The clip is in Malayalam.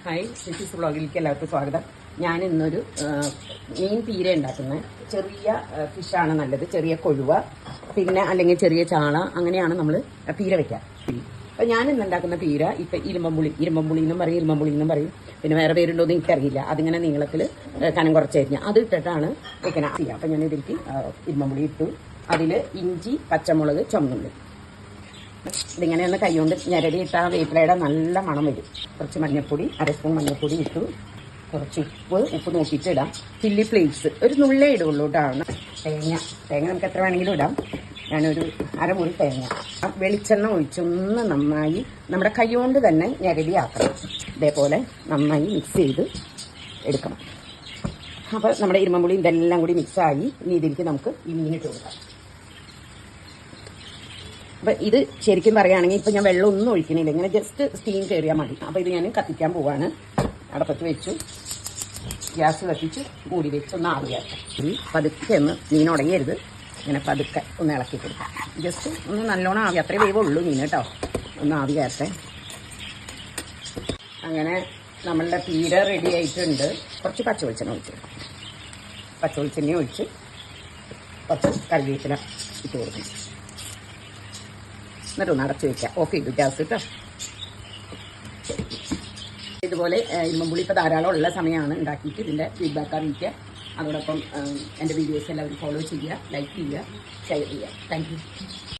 ഹായ്, സിറ്റീസ് വ്ളോഗിലേക്ക് എല്ലാവർക്കും സ്വാഗതം. ഞാൻ ഇന്നൊരു മീൻ പീര ഉണ്ടാക്കുന്നത്. ചെറിയ ഫിഷാണ് നല്ലത്, ചെറിയ കൊഴുവ, പിന്നെ അല്ലെങ്കിൽ ചെറിയ ചാള, അങ്ങനെയാണ് നമ്മൾ പീര വെക്കുക. അപ്പം ഞാൻ ഇന്ന് ഉണ്ടാക്കുന്ന പീര ഇപ്പം ഇരുമ്പമ്പുളി എന്നും പറയും, പിന്നെ വേറെ പേരുണ്ടോയെന്ന് എനിക്കറിയില്ല. അതിങ്ങനെ നീളത്തിൽ കനം കുറച്ചായിരിക്കും, അത് ഇട്ടിട്ടാണ് വെക്കണം ചെയ്യുക. അപ്പം ഞാൻ ഇതിലേക്ക് ഇരുമ്പമ്പുളി ഇട്ടു, അതിൽ ഇഞ്ചി, പച്ചമുളക്, ചുമന്നുള്ളി, ഇതിങ്ങനെ ഒന്ന് കൈകൊണ്ട് ഞരടി ഇട്ടാൽ വേപ്പിലയുടെ നല്ല മണം വരും. കുറച്ച് മഞ്ഞൾപ്പൊടി, 1 സ്പൂൺ മഞ്ഞൾപ്പൊടി ഇട്ടു, കുറച്ച് ഉപ്പ് നോക്കിയിട്ട് ഇടാം. ചില്ലി ഫ്ലേക്സ് ഒരു നുള്ളേ ഇടുള്ളൂ കേട്ടോ. തേങ്ങ നമുക്ക് എത്ര വേണമെങ്കിലും ഇടാം. ഞാനൊരു 1/2 മുറി തേങ്ങ, വെളിച്ചെണ്ണ ഒഴിച്ചൊന്ന് നന്നായി നമ്മുടെ കൈകൊണ്ട് തന്നെ ഞരടി ആക്കണം. ഇതേപോലെ നന്നായി മിക്സ് ചെയ്ത് എടുക്കണം. അപ്പോൾ നമ്മുടെ ഇരുമ്പുളി ഇതെല്ലാം കൂടി മിക്സായി ഇനി ഇതിലേക്ക് നമുക്ക് ഈ മീനിട്ട് കൊടുക്കാം. അപ്പം ഇത് ശരിക്കും പറയുകയാണെങ്കിൽ ഇപ്പം ഞാൻ വെള്ളം ഒന്നും ഒഴിക്കണില്ല, ഇങ്ങനെ ജസ്റ്റ് സ്റ്റീം കയറിയാൽ മതി. അപ്പോൾ ഇത് ഞാൻ കത്തിക്കാൻ പോവാണ്. അടപ്പത്ത് വെച്ചു, ഗ്യാസ് കത്തിച്ച് മൂടി വെച്ച് ഒന്ന് ആവിയാക്കാം. പതുക്കെ ഒന്ന് മീൻ ഉടയരുത്, ഇങ്ങനെ പതുക്കെ ഒന്ന് ഇളക്കി കൊടുക്കാം. ജസ്റ്റ് ഒന്ന് നല്ലോണം ആവി, അത്രേ വേവുള്ളൂ മീൻ കേട്ടോ. ഒന്ന് ആവി കയറട്ടെ. അങ്ങനെ നമ്മളുടെ പീര റെഡി ആയിട്ടുണ്ട്. കുറച്ച് പച്ചവെളിച്ചെണ്ണ ഒഴിച്ച് കുറച്ച് കറിവേപ്പില ഇട്ട് കൊടുക്കണം. എന്നിട്ടൊന്ന് അടച്ച് വയ്ക്കാം. ഓഫ് ചെയ്തു ഗ്യാസ് കേട്ടോ. ഇതുപോലെ ഇരുമ്പുളി ഇപ്പോൾ ധാരാളം ഉള്ള സമയമാണ് ഉണ്ടാക്കിയിട്ട് ഇതിൻ്റെ ഫീഡ്ബാക്ക് അറിയിക്കുക. അതോടൊപ്പം എൻ്റെ വീഡിയോസ് എല്ലാവരും ഫോളോ ചെയ്യുക, ലൈക്ക് ചെയ്യുക, ഷെയർ ചെയ്യുക. Thank you.